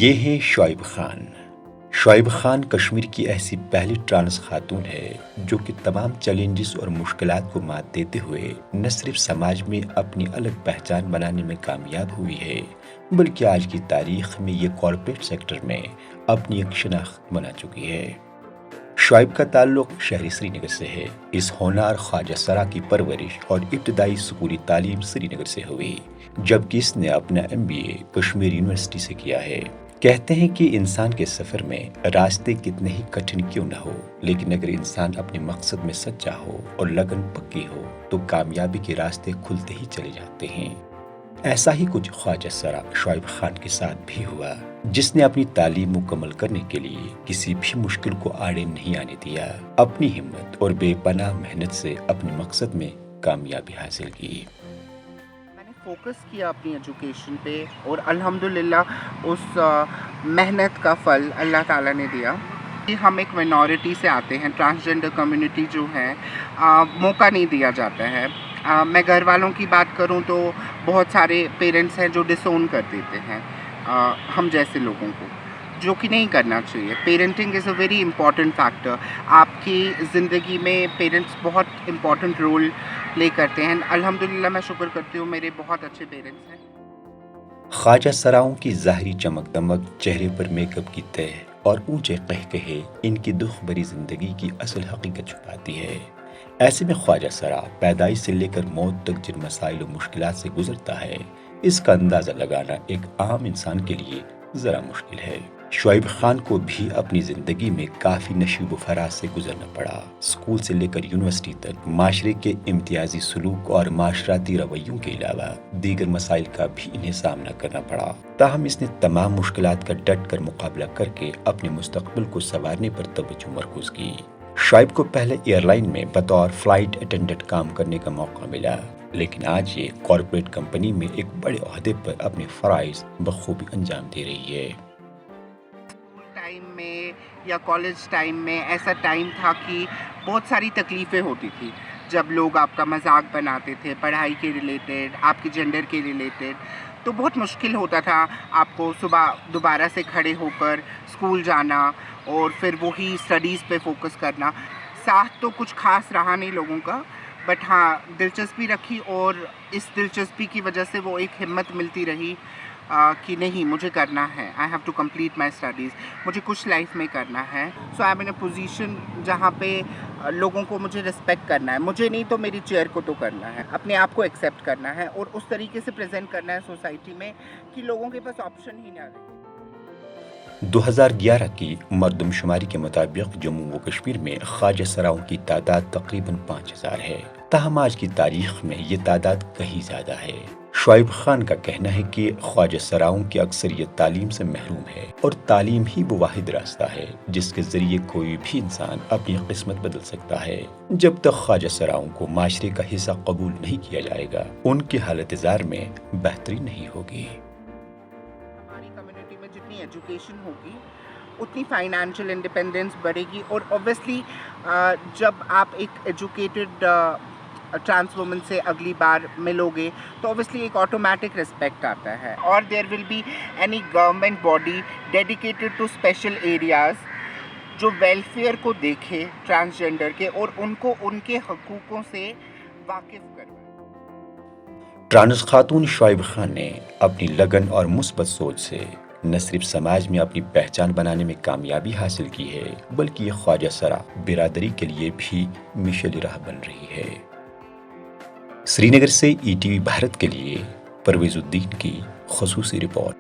یہ ہیں شعیب خان۔ شعیب خان کشمیر کی ایسی پہلی ٹرانس خاتون ہے جو کہ تمام چیلنجز اور مشکلات کو مات دیتے ہوئے نہ صرف سماج میں اپنی الگ پہچان بنانے میں کامیاب ہوئی ہے بلکہ آج کی تاریخ میں یہ کارپوریٹ سیکٹر میں اپنی ایک شناخت بنا چکی ہے۔ شعیب کا تعلق شہری سری نگر سے ہے۔ اس ہونہار خواجہ سرا کی پرورش اور ابتدائی اسکولی تعلیم سری نگر سے ہوئی، جبکہ اس نے اپنا MBA کشمیر یونیورسٹی سے کیا ہے۔ کہتے ہیں کہ انسان کے سفر میں راستے کتنے ہی کٹھن کیوں نہ ہو، لیکن اگر انسان اپنے مقصد میں سچا ہو اور لگن پکی ہو تو کامیابی کے راستے کھلتے ہی چلے جاتے ہیں۔ ایسا ہی کچھ خواجہ سرا شعیب خان کے ساتھ بھی ہوا، جس نے اپنی تعلیم مکمل کرنے کے لیے کسی بھی مشکل کو آڑے نہیں آنے دیا، اپنی ہمت اور بے پناہ محنت سے اپنے مقصد میں کامیابی حاصل کی۔ فوکس کیا اپنی ایجوکیشن پہ اور الحمدللہ اس محنت کا پھل اللہ تعالیٰ نے دیا۔ ہم ایک مائنورٹی سے آتے ہیں، ٹرانسجنڈر کمیونٹی جو ہے موقع نہیں دیا جاتا ہے۔ میں گھر والوں کی بات کروں تو بہت سارے پیرنٹس ہیں جو ڈس اون کر دیتے ہیں ہم جیسے لوگوں کو، جو کہ نہیں کرنا چاہیے۔ Parenting is a very important factor. آپ کی زندگی میں پیرنٹس بہت امپورٹنٹ رول پلے کرتے ہیں۔ الحمدللہ میں شکر کرتی ہوں میرے بہت اچھے پیرنٹس ہیں۔ خواجہ سراؤں کی ظاہری چمک دمک، چہرے پر میک اپ کی تہ اور اونچے قہقہے ان کی دکھ بھری زندگی کی اصل حقیقت چھپاتی ہے۔ ایسے میں خواجہ سرا پیدائش سے لے کر موت تک جن مسائل و مشکلات سے گزرتا ہے، اس کا اندازہ لگانا ایک عام انسان کے لیے ذرا مشکل ہے۔ شعیب خان کو بھی اپنی زندگی میں کافی نشیب و فراز سے گزرنا پڑا۔ اسکول سے لے کر یونیورسٹی تک معاشرے کے امتیازی سلوک اور معاشرتی رویوں کے علاوہ دیگر مسائل کا بھی انہیں سامنا کرنا پڑا، تاہم اس نے تمام مشکلات کا ڈٹ کر مقابلہ کر کے اپنے مستقبل کو سنوارنے پر توجہ مرکوز کی۔ شعیب کو پہلے ایئر لائن میں بطور فلائٹ اٹینڈنٹ کام کرنے کا موقع ملا، لیکن آج یہ کارپوریٹ کمپنی میں ایک بڑے عہدے پر اپنے فرائض بخوبی انجام دے رہی ہے۔ ٹائم میں یا کالج ٹائم میں ایسا ٹائم تھا کہ بہت ساری تکلیفیں ہوتی تھی، جب لوگ آپ کا مذاق بناتے تھے پڑھائی کے ریلیٹڈ، آپ کے جینڈر کے ریلیٹڈ، تو بہت مشکل ہوتا تھا آپ کو صبح دوبارہ سے کھڑے ہو کر اسکول جانا اور پھر وہی اسٹڈیز پہ فوکس کرنا۔ ساتھ تو کچھ خاص رہا نہیں لوگوں کا، بٹ ہاں دلچسپی رکھی اور اس دلچسپی کی وجہ سے وہ ایک ہمت ملتی رہی کہ نہیں مجھے کرنا ہے، I have to complete my studies, مجھے کچھ لائف میں کرنا ہے۔ سو I am in a position جہاں پہ لوگوں کو مجھے رسپیکٹ کرنا ہے، مجھے نہیں تو میری چیئر کو تو کرنا ہے، اپنے آپ کو ایکسیپٹ کرنا ہے اور اس طریقے سے پریزنٹ کرنا ہے سوسائٹی میں کہ لوگوں کے پاس آپشن ہی نہ رہے۔ 2011 کی مردم شماری کے مطابق جموں و کشمیر میں خواجہ سراؤں کی تعداد تقریباً 5000 ہے، تاہم آج کی تاریخ میں یہ تعداد کہیں زیادہ ہے۔ شعیب خان کا کہنا ہے کہ خواجہ سراؤں کی اکثریت تعلیم سے محروم ہے اور تعلیم ہی وہ واحد راستہ ہے جس کے ذریعے کوئی بھی انسان اپنی قسمت بدل سکتا ہے۔ جب تک خواجہ سراؤں کو معاشرے کا حصہ قبول نہیں کیا جائے گا، ان کی حالت زار میں بہتری نہیں ہوگی۔ جتنی ایجوکیشن ہوگی اتنی فائنینشیل انڈیپینڈنس بڑھے گی، اور اوبویسلی جب آپ ایک ایجوکیٹڈ ٹرانس وومن سے اگلی بار ملو گے تو اوبویسلی ایک آٹومیٹک رسپیکٹ آتا ہے، اور there will be any government body dedicated to special areas جو ویلفیئر کو دیکھے ٹرانسجینڈر کے اور ان کو ان کے حقوقوں سے واقف کروائے۔ ٹرانس خاتون شعیب خان نے اپنی لگن اور مثبت سوچ سے نہ صرف سماج میں اپنی پہچان بنانے میں کامیابی حاصل کی ہے بلکہ یہ خواجہ سرا برادری کے لیے بھی مشعل راہ بن رہی ہے۔ سری نگر سے ETV بھارت کے لیے پرویز الدین کی خصوصی رپورٹ۔